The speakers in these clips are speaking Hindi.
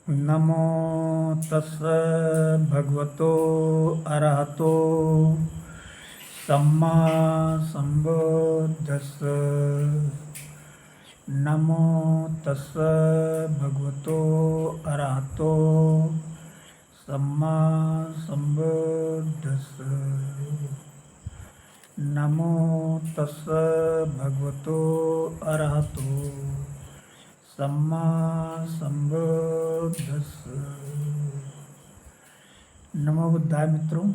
नमो तस्स भगवतो अरहतो सम्मा संबुद्धिस्स। नमो तस्स भगवतो अरहतो सम्मा संबुद्धिस्स। नमो तस्स भगवतो अरहतो सम्मा संबुद्धिस्स। नमो बुद्धाय मित्रों,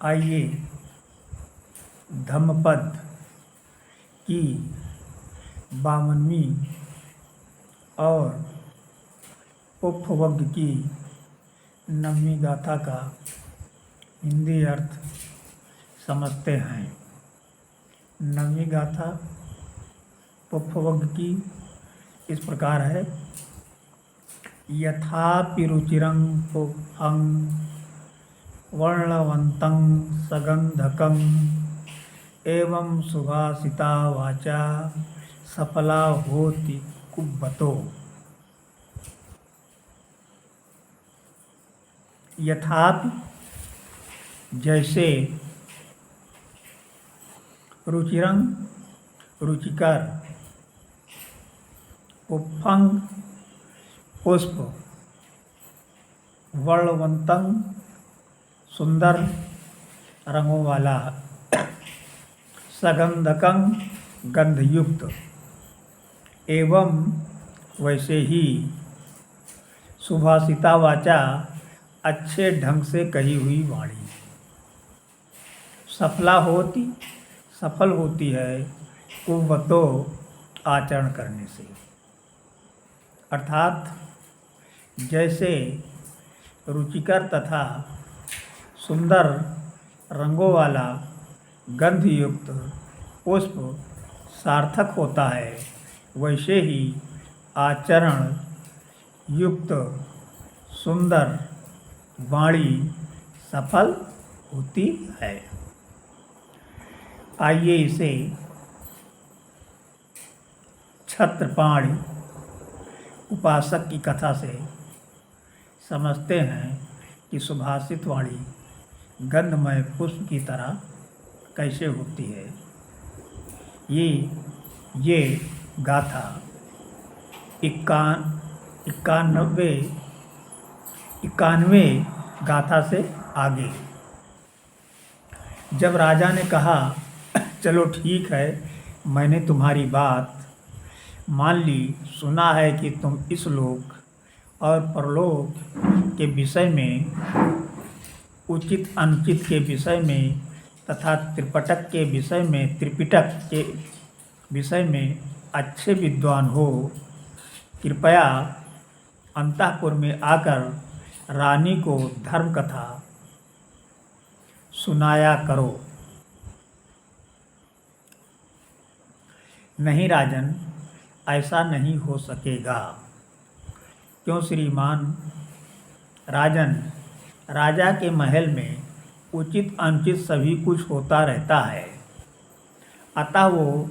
आइए धम्मपद की 52वीं और उपवग्ग की 9वीं गाथा का हिंदी अर्थ समझते हैं। 9वीं गाथा उपवग्ग की इस प्रकार है। यथापि रुचिरं पुंहं वर्णवन्तं सगन्धकं एवं सुभाषिता वाचा सफला होति कुब्बतो। यथापि जैसे, रुचिरं रुचिकर, पुंहं पुष्प, वर्णवन्तं सुंदर रंगों वाला, सगंधकं गंधयुक्त, एवं वैसे ही सुभाषिता वाचा अच्छे ढंग से कही हुई वाणी सफल होती है कुव्वतो आचरण करने से। अर्थात जैसे रुचिकर तथा सुंदर रंगों वाला गंधयुक्त पुष्प सार्थक होता है, वैसे ही आचरण युक्त सुंदर वाणी सफल होती है। आइए इसे छत्रपाणि उपासक की कथा से समझते हैं कि सुभाषित वाणी गंधमय पुष्प की तरह कैसे होती है। ये गाथा 91वें गाथा से आगे। जब राजा ने कहा, चलो ठीक है, मैंने तुम्हारी बात मान ली। सुना है कि तुम इस लोक और परलोक के विषय में, उचित अनुचित के विषय में तथा त्रिपिटक के विषय में अच्छे विद्वान हो। कृपया अंतःपुर में आकर रानी को धर्म कथा सुनाया करो। नहीं राजन, ऐसा नहीं हो सकेगा। क्यों श्रीमान? राजन, राजा के महल में उचित अनुचित सभी कुछ होता रहता है, अतः वो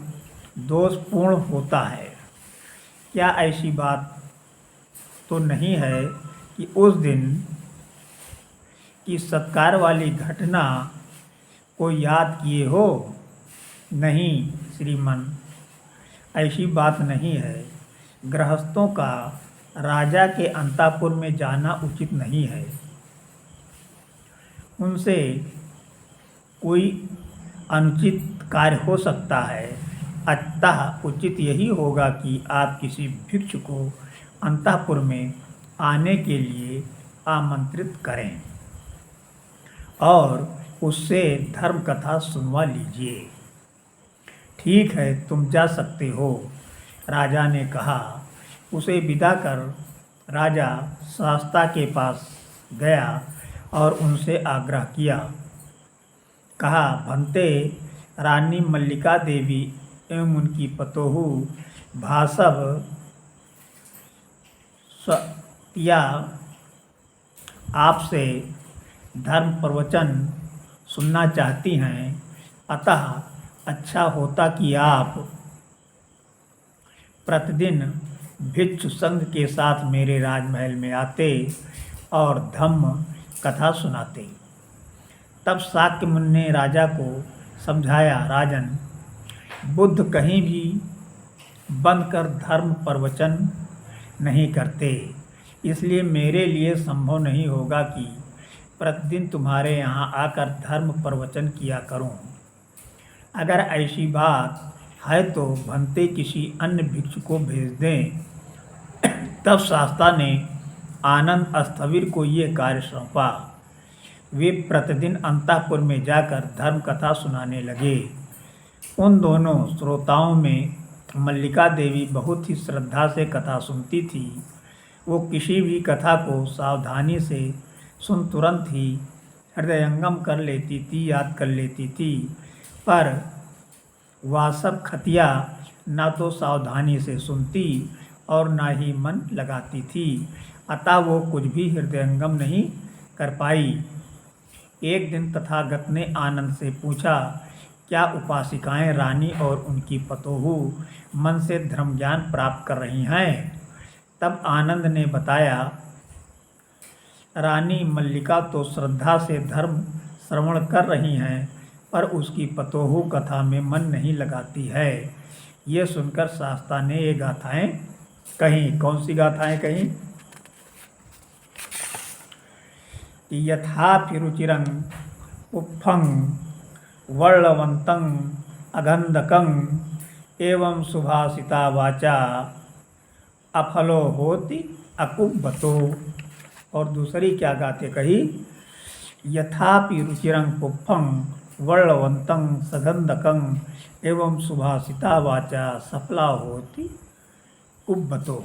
दोषपूर्ण होता है। क्या ऐसी बात तो नहीं है कि उस दिन की सत्कार वाली घटना को याद किए हो? नहीं श्रीमान, ऐसी बात नहीं है। गृहस्थों का राजा के अंतःपुर में जाना उचित नहीं है। उनसे कोई अनुचित कार्य हो सकता है, अतः उचित यही होगा कि आप किसी भिक्षु को अंतःपुर में आने के लिए आमंत्रित करें और उससे धर्म कथा सुनवा लीजिए। ठीक है, तुम जा सकते हो, राजा ने कहा। उसे विदा कर राजा शास्ता के पास गया और उनसे आग्रह किया। कहा, भंते, रानी मल्लिका देवी एवं उनकी पतोहू भासव या आपसे धर्म प्रवचन सुनना चाहती हैं, अतः अच्छा होता कि आप प्रतिदिन भिक्षु संघ के साथ मेरे राजमहल में आते और धम्म कथा सुनाते। तब शाक्य मुनि ने राजा को समझाया, राजन, बुद्ध कहीं भी बनकर धर्म प्रवचन नहीं करते, इसलिए मेरे लिए संभव नहीं होगा कि प्रतिदिन तुम्हारे यहाँ आकर धर्म प्रवचन किया करूँ। अगर ऐसी बात है तो भंते किसी अन्य भिक्षु को भेज दें। तब शास्ता ने आनंद स्थविर को ये कार्य सौंपा। वे प्रतिदिन अंतःपुर में जाकर धर्म कथा सुनाने लगे। उन दोनों श्रोताओं में मल्लिका देवी बहुत ही श्रद्धा से कथा सुनती थी। वो किसी भी कथा को सावधानी से सुन तुरंत ही हृदयंगम कर लेती थी, याद कर लेती थी। पर वह सब खतिया ना तो सावधानी से सुनती और ना ही मन लगाती थी, अतः वो कुछ भी हृदयंगम नहीं कर पाई। एक दिन तथागत ने आनंद से पूछा, क्या उपासिकाएं रानी और उनकी पतोहू मन से धर्म ज्ञान प्राप्त कर रही हैं? तब आनंद ने बताया, रानी मल्लिका तो श्रद्धा से धर्म श्रवण कर रही हैं, पर उसकी पतोहू कथा में मन नहीं लगाती है। ये सुनकर शास्ता ने ये गाथाएं कहीं। कौन सी गाथाएं कहीं? यथापि रुचिरं पुप्फं वर्णवन्तं अगंधकं एवं सुभाषिता वाचा अफलो होति अकुब्बतो। और दूसरी क्या गाते कही? यथापि रुचिरं पुप्फं वर्णवन्तं सगंधकं एवं सुभाषिता वाचा सफला होति कुब्बतो।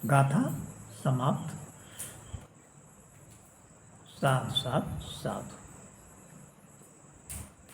गाथा समाप्त। साधु साधु साधु।